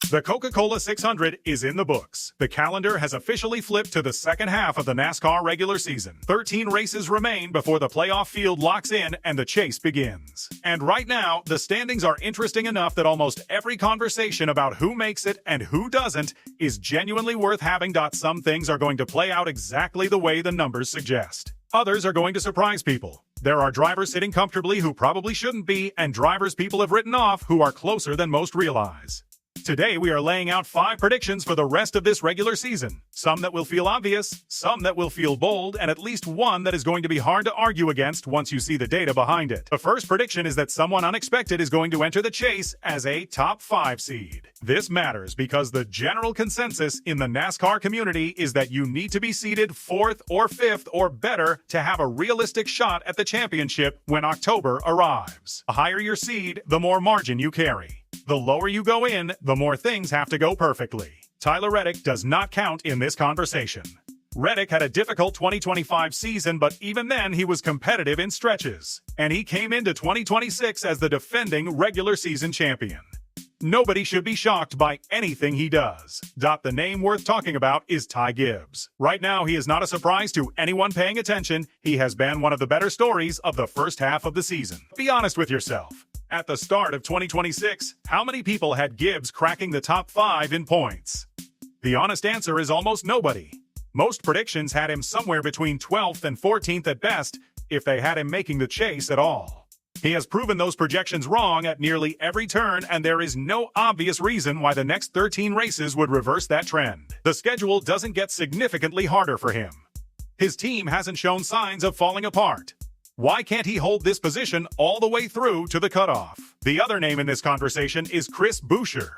The Coca-Cola 600 is in the books. The calendar has officially flipped to the second half of the NASCAR regular season. 13 races remain before the playoff field locks in and the chase begins. And right now, the standings are interesting enough that almost every conversation about who makes it and who doesn't is genuinely worth having. Some things are going to play out exactly the way the numbers suggest. Others are going to surprise people. There are drivers sitting comfortably who probably shouldn't be, and drivers people have written off who are closer than most realize. Today, we are laying out 5 predictions for the rest of this regular season. Some that will feel obvious, some that will feel bold, and at least one that is going to be hard to argue against once you see the data behind it. The first prediction is that someone unexpected is going to enter the chase as a top 5 seed. This matters because the general consensus in the NASCAR community is that you need to be seeded 4th or 5th or better to have a realistic shot at the championship when October arrives. The higher your seed, the more margin you carry. The lower you go in, the more things have to go perfectly. Tyler Reddick does not count in this conversation. Reddick had a difficult 2025 season, but even then he was competitive in stretches. And he came into 2026 as the defending regular season champion. Nobody should be shocked by anything he does. The name worth talking about is Ty Gibbs. Right now, he is not a surprise to anyone paying attention. He has been one of the better stories of the first half of the season. Be honest with yourself. At the start of 2026, how many people had Gibbs cracking the top 5 in points? The honest answer is almost nobody. Most predictions had him somewhere between 12th and 14th at best, if they had him making the chase at all. He has proven those projections wrong at nearly every turn, and there is no obvious reason why the next 13 races would reverse that trend. The schedule doesn't get significantly harder for him. His team hasn't shown signs of falling apart. Why can't he hold this position all the way through to the cutoff? The other name in this conversation is Chris Buescher.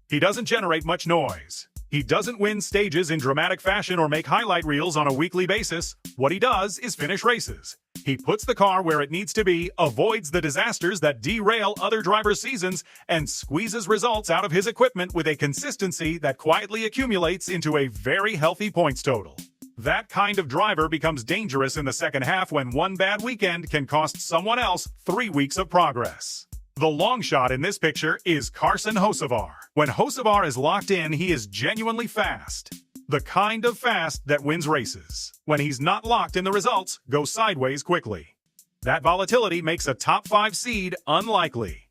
He doesn't generate much noise. He doesn't win stages in dramatic fashion or make highlight reels on a weekly basis. What he does is finish races. He puts the car where it needs to be, avoids the disasters that derail other drivers' seasons, and squeezes results out of his equipment with a consistency that quietly accumulates into a very healthy points total. That kind of driver becomes dangerous in the second half when one bad weekend can cost someone else 3 weeks of progress. The long shot in this picture is Carson Hocevar. When Hocevar is locked in, he is genuinely fast. The kind of fast that wins races. When he's not locked in, the results go sideways quickly. That volatility makes a top 5 seed unlikely.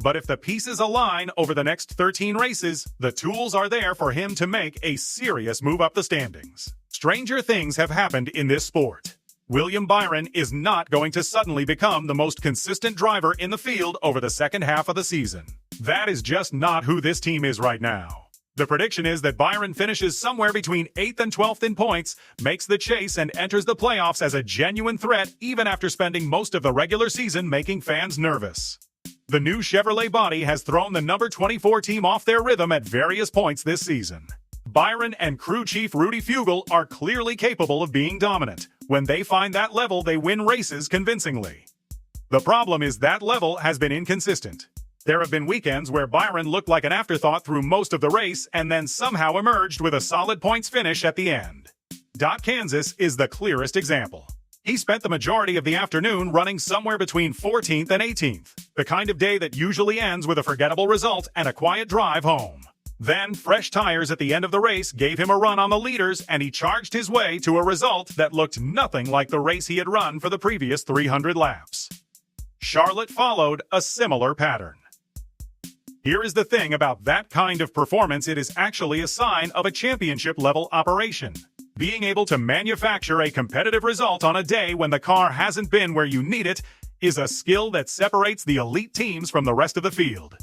But if the pieces align over the next 13 races, the tools are there for him to make a serious move up the standings. Stranger things have happened in this sport. William Byron is not going to suddenly become the most consistent driver in the field over the second half of the season. That is just not who this team is right now. The prediction is that Byron finishes somewhere between 8th and 12th in points, makes the chase, and enters the playoffs as a genuine threat even after spending most of the regular season making fans nervous. The new Chevrolet body has thrown the number 24 team off their rhythm at various points this season. Byron and crew chief Rudy Fugle are clearly capable of being dominant. When they find that level, they win races convincingly. The problem is that level has been inconsistent. There have been weekends where Byron looked like an afterthought through most of the race and then somehow emerged with a solid points finish at the end. Kansas is the clearest example. He spent the majority of the afternoon running somewhere between 14th and 18th, the kind of day that usually ends with a forgettable result and a quiet drive home. Then, fresh tires at the end of the race gave him a run on the leaders, and he charged his way to a result that looked nothing like the race he had run for the previous 300 laps. Charlotte followed a similar pattern. Here is the thing about that kind of performance: it is actually a sign of a championship-level operation. Being able to manufacture a competitive result on a day when the car hasn't been where you need it is a skill that separates the elite teams from the rest of the field.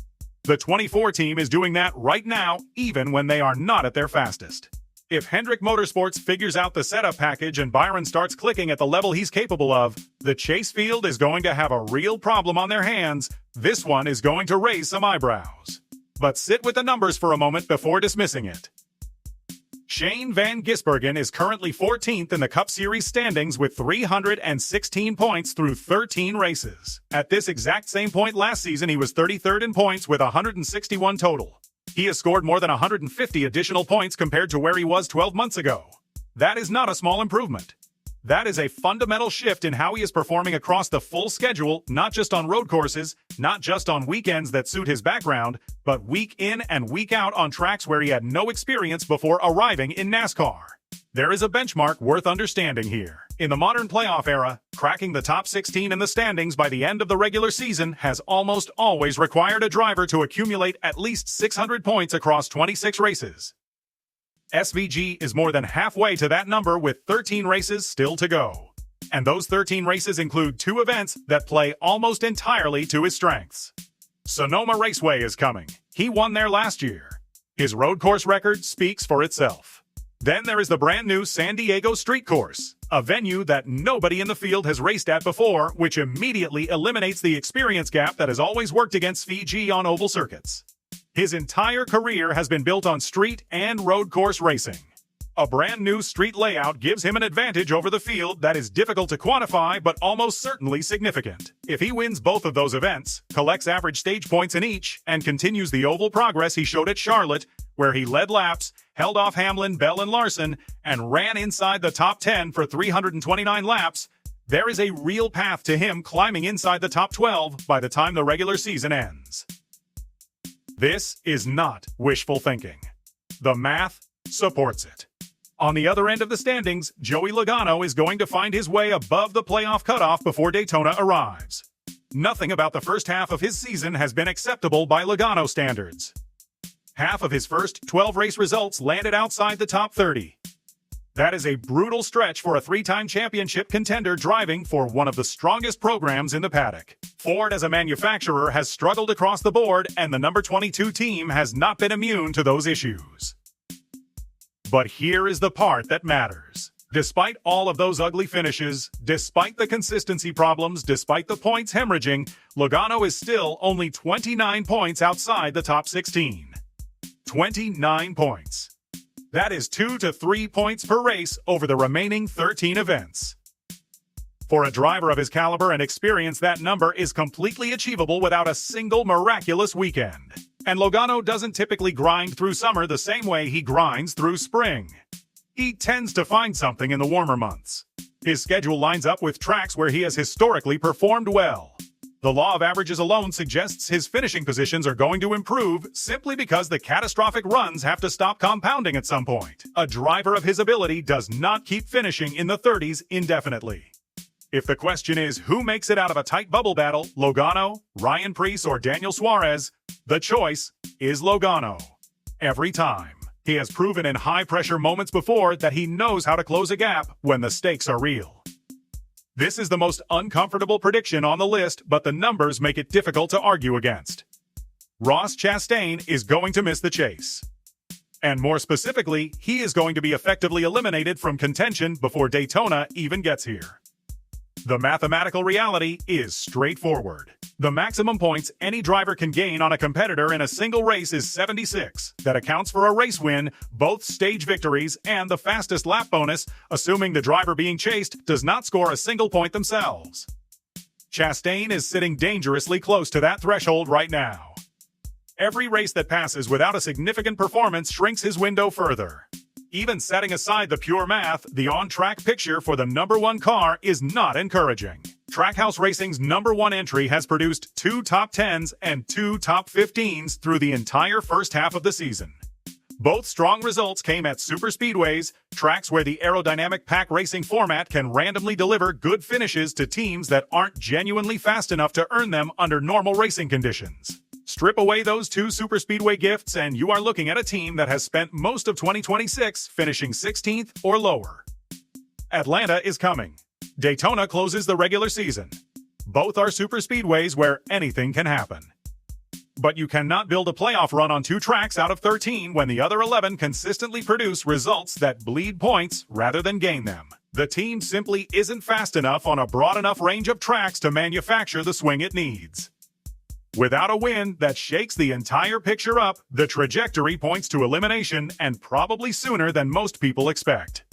The 24 team is doing that right now, even when they are not at their fastest. If Hendrick Motorsports figures out the setup package and Byron starts clicking at the level he's capable of, the chase field is going to have a real problem on their hands. This one is going to raise some eyebrows. But sit with the numbers for a moment before dismissing it. Shane Van Gisbergen is currently 14th in the Cup Series standings with 316 points through 13 races. At this exact same point last season, he was 33rd in points with 161 total. He has scored more than 150 additional points compared to where he was 12 months ago. That is not a small improvement. That is a fundamental shift in how he is performing across the full schedule, not just on road courses, not just on weekends that suit his background, but week in and week out on tracks where he had no experience before arriving in NASCAR. There is a benchmark worth understanding here. In the modern playoff era, cracking the top 16 in the standings by the end of the regular season has almost always required a driver to accumulate at least 600 points across 26 races. SVG is more than halfway to that number with 13 races still to go. And those 13 races include 2 events that play almost entirely to his strengths. Sonoma Raceway is coming. He won there last year. His road course record speaks for itself. Then there is the brand new San Diego Street Course, a venue that nobody in the field has raced at before, which immediately eliminates the experience gap that has always worked against VG on oval circuits. His entire career has been built on street and road course racing. A brand new street layout gives him an advantage over the field that is difficult to quantify but almost certainly significant. If he wins both of those events, collects average stage points in each, and continues the oval progress he showed at Charlotte, where he led laps, held off Hamlin, Bell, and Larson, and ran inside the top 10 for 329 laps, there is a real path to him climbing inside the top 12 by the time the regular season ends. This is not wishful thinking. The math supports it. On the other end of the standings, Joey Logano is going to find his way above the playoff cutoff before Daytona arrives. Nothing about the first half of his season has been acceptable by Logano standards. Half of his first 12 race results landed outside the top 30. That is a brutal stretch for a 3-time championship contender driving for one of the strongest programs in the paddock. Ford as a manufacturer has struggled across the board, and the number 22 team has not been immune to those issues. But here is the part that matters. Despite all of those ugly finishes, despite the consistency problems, despite the points hemorrhaging, Logano is still only 29 points outside the top 16. 29 points. That is 2 to 3 points per race over the remaining 13 events. For a driver of his caliber and experience, that number is completely achievable without a single miraculous weekend. And Logano doesn't typically grind through summer the same way he grinds through spring. He tends to find something in the warmer months. His schedule lines up with tracks where he has historically performed well. The law of averages alone suggests his finishing positions are going to improve simply because the catastrophic runs have to stop compounding at some point. A driver of his ability does not keep finishing in the 30s indefinitely. If the question is who makes it out of a tight bubble battle, Logano, Ryan Preece, or Daniel Suarez, the choice is Logano. Every time. He has proven in high-pressure moments before that he knows how to close a gap when the stakes are real. This is the most uncomfortable prediction on the list, but the numbers make it difficult to argue against. Ross Chastain is going to miss the chase. And more specifically, he is going to be effectively eliminated from contention before Daytona even gets here. The mathematical reality is straightforward. The maximum points any driver can gain on a competitor in a single race is 76. That accounts for a race win, both stage victories, and the fastest lap bonus, assuming the driver being chased does not score a single point themselves. Chastain is sitting dangerously close to that threshold right now. Every race that passes without a significant performance shrinks his window further. Even setting aside the pure math, the on-track picture for the number 1 car is not encouraging. Trackhouse Racing's number 1 entry has produced 2 top 10s and 2 top 15s through the entire first half of the season. Both strong results came at superspeedways, tracks where the aerodynamic pack racing format can randomly deliver good finishes to teams that aren't genuinely fast enough to earn them under normal racing conditions. Strip away those 2 superspeedway gifts and you are looking at a team that has spent most of 2026 finishing 16th or lower. Atlanta is coming. Daytona closes the regular season. Both are superspeedways where anything can happen. But you cannot build a playoff run on 2 tracks out of 13 when the other 11 consistently produce results that bleed points rather than gain them. The team simply isn't fast enough on a broad enough range of tracks to manufacture the swing it needs. Without a win that shakes the entire picture up, the trajectory points to elimination, and probably sooner than most people expect.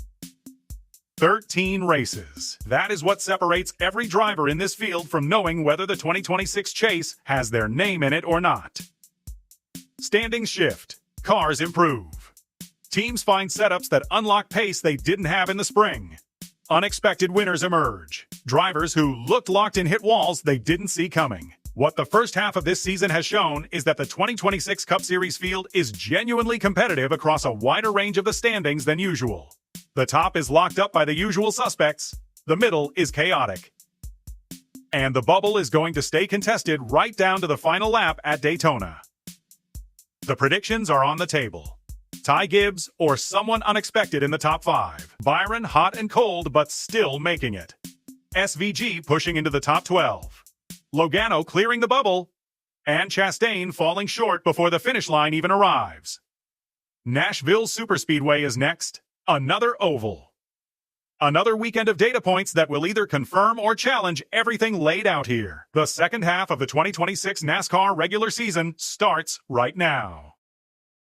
13 races. That is what separates every driver in this field from knowing whether the 2026 chase has their name in it or not. Standings shift. Cars improve. Teams find setups that unlock pace they didn't have in the spring. unexpected winners emerge. Drivers who looked locked in hit walls they didn't see coming. What the first half of this season has shown is that the 2026 Cup Series field is genuinely competitive across a wider range of the standings than usual. The top is locked up by the usual suspects, the middle is chaotic, and the bubble is going to stay contested right down to the final lap at Daytona. The predictions are on the table. Ty Gibbs or someone unexpected in the top 5. Byron hot and cold but still making it. SVG pushing into the top 12. Logano clearing the bubble, and Chastain falling short before the finish line even arrives. Nashville Superspeedway is next, another oval. Another weekend of data points that will either confirm or challenge everything laid out here. The second half of the 2026 NASCAR regular season starts right now.